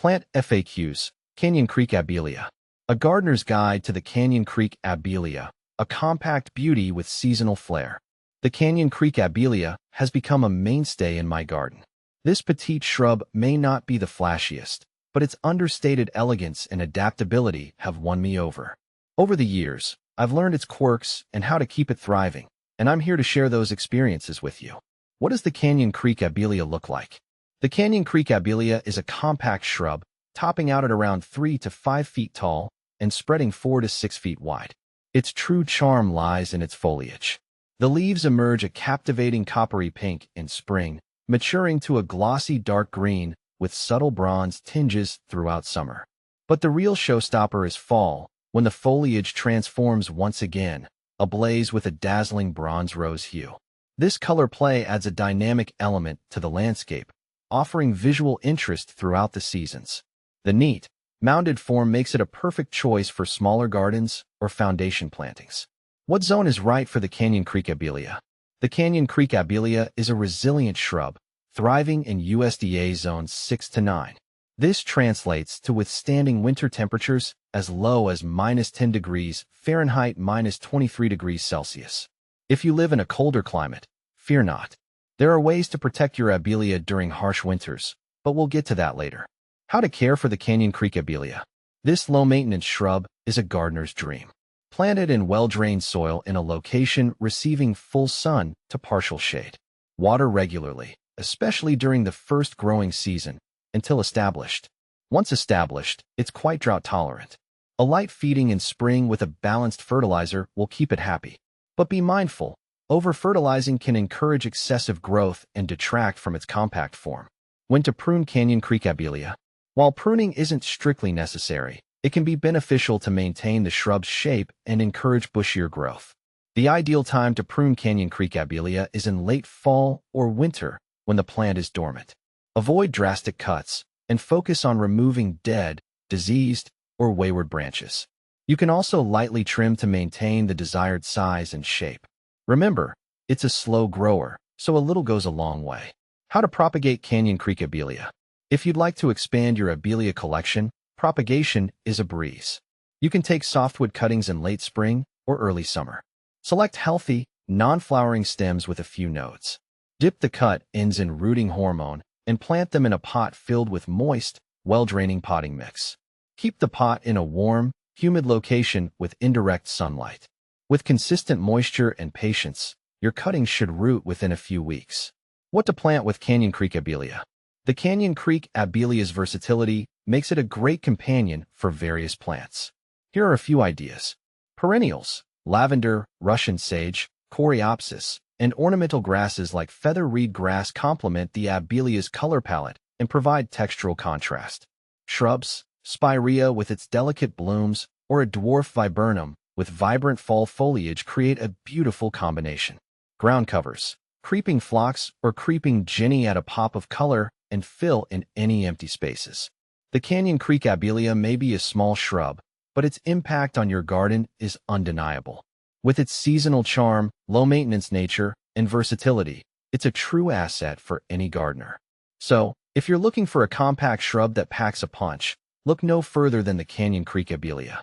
Plant FAQs, Canyon Creek Abelia. A gardener's guide to the Canyon Creek Abelia, a compact beauty with seasonal flair. The Canyon Creek Abelia has become a mainstay in my garden. This petite shrub may not be the flashiest, but its understated elegance and adaptability have won me over. Over the years, I've learned its quirks and how to keep it thriving, and I'm here to share those experiences with you. What does the Canyon Creek Abelia look like? The Canyon Creek Abelia is a compact shrub, topping out at around 3 to 5 feet tall and spreading 4 to 6 feet wide. Its true charm lies in its foliage. The leaves emerge a captivating coppery pink in spring, maturing to a glossy dark green with subtle bronze tinges throughout summer. But the real showstopper is fall, when the foliage transforms once again, ablaze with a dazzling bronze rose hue. This color play adds a dynamic element to the landscape, offering visual interest throughout the seasons. The neat, mounded form makes it a perfect choice for smaller gardens or foundation plantings. What zone is right for the Canyon Creek Abelia? The Canyon Creek Abelia is a resilient shrub, thriving in USDA zones 6 to 9. This translates to withstanding winter temperatures as low as -10 degrees Fahrenheit -23 degrees Celsius. If you live in a colder climate, fear not. There are ways to protect your Abelia during harsh winters, but we'll get to that later. How to care for the Canyon Creek Abelia. This low-maintenance shrub is a gardener's dream. Planted in well-drained soil in a location receiving full sun to partial shade. Water regularly, especially during the first growing season, until established. Once established, it's quite drought-tolerant. A light feeding in spring with a balanced fertilizer will keep it happy. But be mindful, over-fertilizing can encourage excessive growth and detract from its compact form. When to prune Canyon Creek Abelia. While pruning isn't strictly necessary, it can be beneficial to maintain the shrub's shape and encourage bushier growth. The ideal time to prune Canyon Creek Abelia is in late fall or winter when the plant is dormant. Avoid drastic cuts and focus on removing dead, diseased, or wayward branches. You can also lightly trim to maintain the desired size and shape. Remember, it's a slow grower, so a little goes a long way. How to propagate Canyon Creek Abelia. If you'd like to expand your Abelia collection, propagation is a breeze. You can take softwood cuttings in late spring or early summer. Select healthy, non-flowering stems with a few nodes. Dip the cut ends in rooting hormone and plant them in a pot filled with moist, well-draining potting mix. Keep the pot in a warm, humid location with indirect sunlight. With consistent moisture and patience, your cuttings should root within a few weeks. What to plant with Canyon Creek Abelia? The Canyon Creek Abelia's versatility makes it a great companion for various plants. Here are a few ideas. Perennials, lavender, Russian sage, coreopsis, and ornamental grasses like feather reed grass complement the Abelia's color palette and provide textural contrast. Shrubs, spirea with its delicate blooms, or a dwarf viburnum with vibrant fall foliage create a beautiful combination. Ground covers, creeping phlox or creeping jenny add a pop of color and fill in any empty spaces. The Canyon Creek Abelia may be a small shrub, but its impact on your garden is undeniable. With its seasonal charm, low-maintenance nature, and versatility, it's a true asset for any gardener. So, if you're looking for a compact shrub that packs a punch, look no further than the Canyon Creek Abelia.